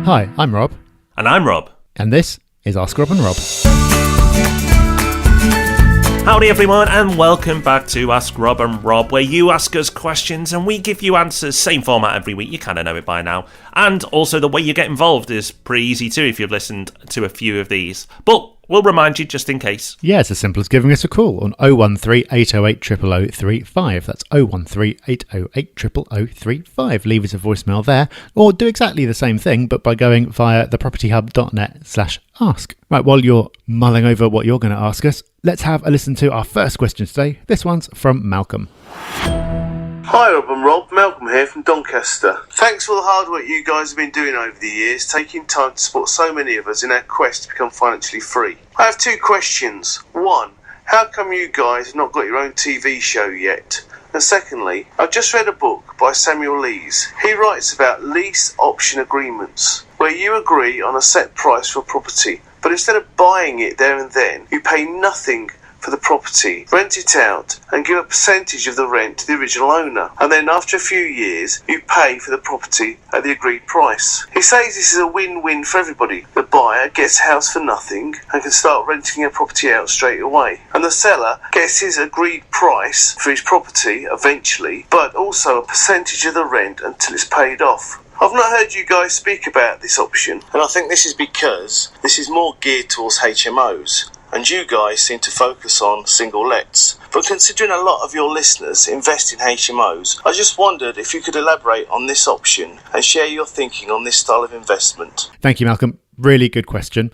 Hi, I'm Rob. And I'm Rob. And this is Ask Rob and Rob. Howdy everyone, and welcome back to Ask Rob and Rob, where you ask us questions and we give you answers. Same format every week, you kind of know it by now. And also the way you get involved is pretty easy too if you've listened to a few of these. But we'll remind you just in case. Yeah, it's as simple as giving us a call on 013 808 00035. That's 013 808 00035. Leave us a voicemail there, or do exactly the same thing, but by going via thepropertyhub.net/ask. Right, while you're mulling over what you're going to ask us, let's have a listen to our first question today. This one's from Malcolm. Hi Rob and Rob, Malcolm here from Doncaster. Thanks for the hard work you guys have been doing over the years, taking time to support so many of us in our quest to become financially free. I have two questions. One, how come you guys have not got your own TV show yet? And secondly, I've just read a book by Samuel Lease. He writes about lease option agreements, where you agree on a set price for a property, but instead of buying it there and then, you pay nothing for the property, rent it out, and give a percentage of the rent to the original owner. And then after a few years, you pay for the property at the agreed price. He says this is a win-win for everybody. The buyer gets a house for nothing and can start renting a property out straight away. And the seller gets his agreed price for his property eventually, but also a percentage of the rent until it's paid off. I've not heard you guys speak about this option, and I think this is because this is more geared towards HMOs, and you guys seem to focus on single lets. But considering a lot of your listeners invest in HMOs, I just wondered if you could elaborate on this option and share your thinking on this style of investment. Thank you, Malcolm. Really good question.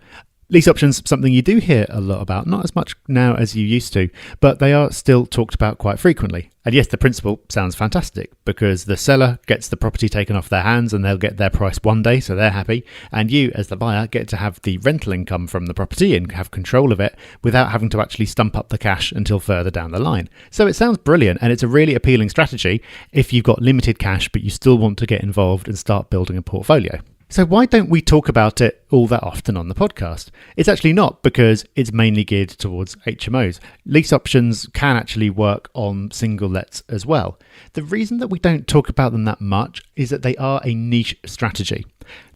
Lease options, something you do hear a lot about, not as much now as you used to, but they are still talked about quite frequently. And yes, the principle sounds fantastic because the seller gets the property taken off their hands and they'll get their price one day, so they're happy. And you, as the buyer, get to have the rental income from the property and have control of it without having to actually stump up the cash until further down the line. So it sounds brilliant, and it's a really appealing strategy if you've got limited cash but you still want to get involved and start building a portfolio. So why don't we talk about it all that often on the podcast? It's actually not, because it's mainly geared towards HMOs. Lease options can actually work on single lets as well. The reason that we don't talk about them that much is that they are a niche strategy.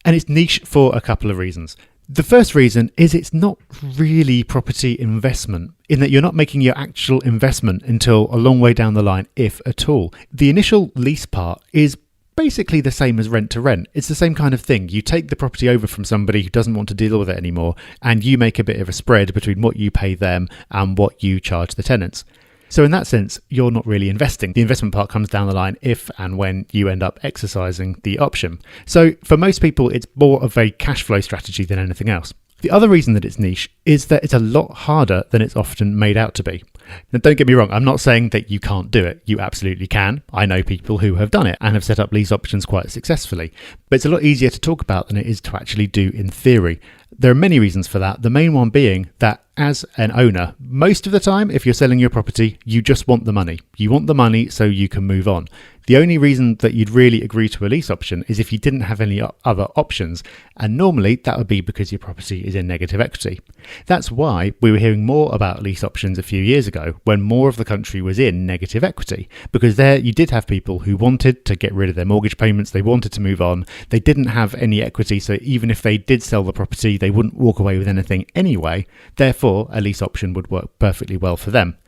And it's niche for a couple of reasons. The first reason is it's not really property investment, in that you're not making your actual investment until a long way down the line, if at all. The initial lease part is basically the same as rent to rent. It's the same kind of thing. You take the property over from somebody who doesn't want to deal with it anymore, and you make a bit of a spread between what you pay them and what you charge the tenants. So in that sense, you're not really investing. The investment part comes down the line if and when you end up exercising the option. So for most people, it's more of a cash flow strategy than anything else. The other reason that it's niche is that it's a lot harder than it's often made out to be. Now, don't get me wrong, I'm not saying that you can't do it. You absolutely can. I know people who have done it and have set up lease options quite successfully. But it's a lot easier to talk about than it is to actually do in theory. There are many reasons for that. The main one being that as an owner, most of the time, if you're selling your property, you just want the money. You want the money so you can move on. The only reason that you'd really agree to a lease option is if you didn't have any other options, and normally that would be because your property is in negative equity. That's why we were hearing more about lease options a few years ago, when more of the country was in negative equity, because there you did have people who wanted to get rid of their mortgage payments, they wanted to move on, they didn't have any equity, so even if they did sell the property, they wouldn't walk away with anything anyway. Therefore, a lease option would work perfectly well for them.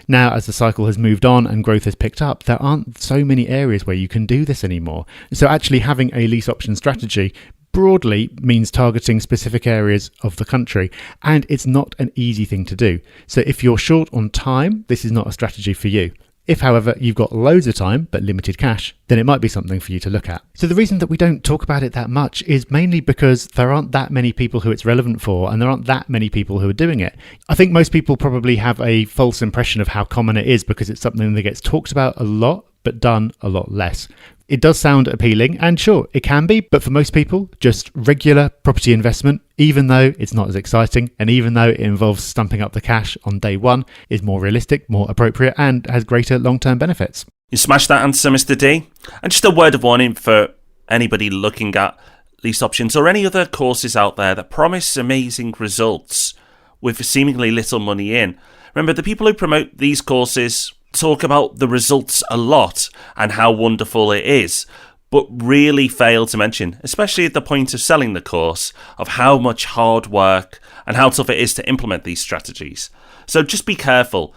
Now, as the cycle has moved on and growth has picked up, there aren't so many areas where you can do this anymore. So actually having a lease option strategy broadly means targeting specific areas of the country, and it's not an easy thing to do. So if you're short on time, this is not a strategy for you. If, however, you've got loads of time but limited cash, then it might be something for you to look at. So the reason that we don't talk about it that much is mainly because there aren't that many people who it's relevant for, and there aren't that many people who are doing it. I think most people probably have a false impression of how common it is because it's something that gets talked about a lot but done a lot less. It does sound appealing, and sure, it can be, but for most people, just regular property investment, even though it's not as exciting, and even though it involves stumping up the cash on day one, is more realistic, more appropriate, and has greater long-term benefits. You smashed that answer, Mr. D. And just a word of warning for anybody looking at lease options or any other courses out there that promise amazing results with seemingly little money in. Remember, the people who promote these courses talk about the results a lot and how wonderful it is. but really fail to mention, especially at the point of selling the course, of how much hard work and how tough it is to implement these strategies. So just be careful.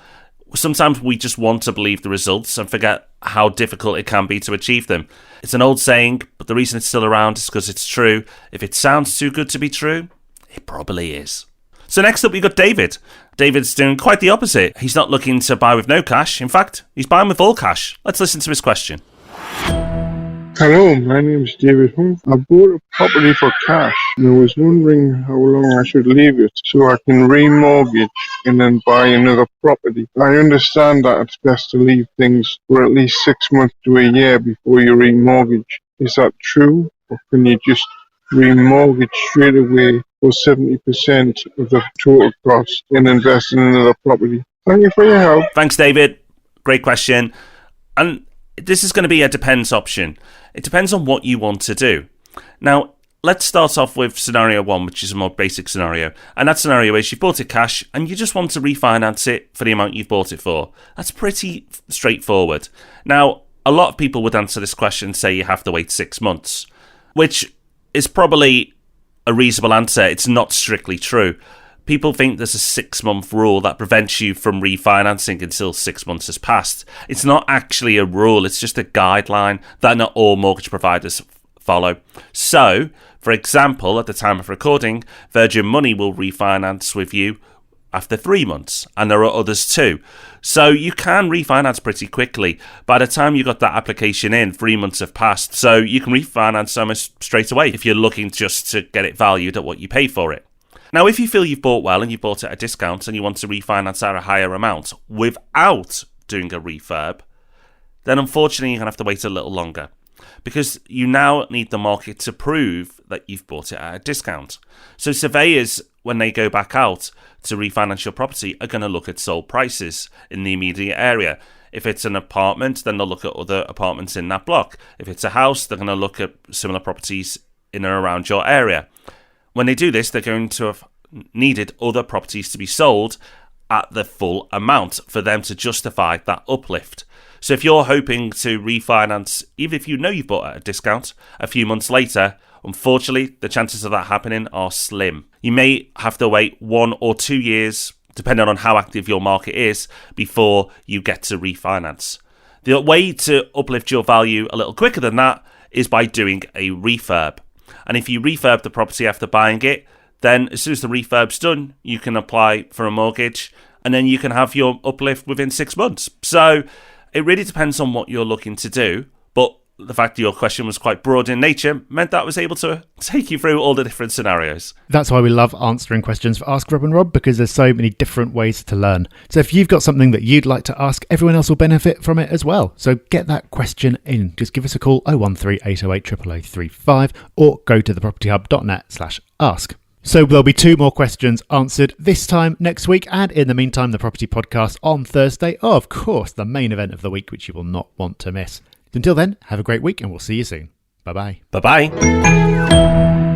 Sometimes we just want to believe the results and forget how difficult it can be to achieve them. It's an old saying, but the reason it's still around is because it's true. If it sounds too good to be true, it probably is. So next up, we've got David. David's doing quite the opposite. He's not looking to buy with no cash. In fact, he's buying with all cash. Let's listen to his question. Hello, my name is David Hunt. I bought a property for cash and I was wondering how long I should leave it so I can remortgage and then buy another property. I understand that it's best to leave things for at least 6 months to a year before you remortgage. Is that true? Or can you just remortgage straight away for 70% of the total cost and invest in another property? Thank you for your help. Thanks, David. Great question. And this is going to be a depends option. It depends on what you want to do. Now, let's start off with scenario one, which is a more basic scenario. And that scenario is you've bought it cash and you just want to refinance it for the amount you've bought it for. That's pretty straightforward. Now, a lot of people would answer this question and say you have to wait 6 months, which is probably a reasonable answer. It's not strictly true. People think there's a 6-month rule that prevents you from refinancing until 6 months has passed. It's not actually a rule, it's just a guideline that not all mortgage providers follow. So, for example, at the time of recording, Virgin Money will refinance with you after 3 months, and there are others too. So you can refinance pretty quickly. By the time you got that application in, 3 months have passed, so you can refinance almost straight away if you're looking just to get it valued at what you pay for it. Now, if you feel you've bought well and you bought it at a discount and you want to refinance at a higher amount without doing a refurb, then unfortunately you're going to have to wait a little longer because you now need the market to prove that you've bought it at a discount. So surveyors, when they go back out to refinance your property, are going to look at sold prices in the immediate area. If it's an apartment, then they'll look at other apartments in that block. If it's a house, they're going to look at similar properties in and around your area. When they do this, they're going to have needed other properties to be sold at the full amount for them to justify that uplift. So if you're hoping to refinance, even if you know you've bought at a discount, a few months later, unfortunately, the chances of that happening are slim. You may have to wait 1 or 2 years, depending on how active your market is, before you get to refinance. The way to uplift your value a little quicker than that is by doing a refurb. And if you refurb the property after buying it, then as soon as the refurb's done, you can apply for a mortgage and then you can have your uplift within 6 months. So it really depends on what you're looking to do. But the fact that your question was quite broad in nature meant that I was able to take you through all the different scenarios. That's why we love answering questions for Ask Rob and Rob, because there's so many different ways to learn. So if you've got something that you'd like to ask, everyone else will benefit from it as well. So get that question in. Just give us a call 013 808 0035 or go to thepropertyhub.net/ask. So there'll be 2 more questions answered this time next week, and in the meantime, the Property Podcast on Thursday. Oh, of course, the main event of the week, which you will not want to miss. Until then, have a great week and we'll see you soon. Bye-bye. Bye-bye.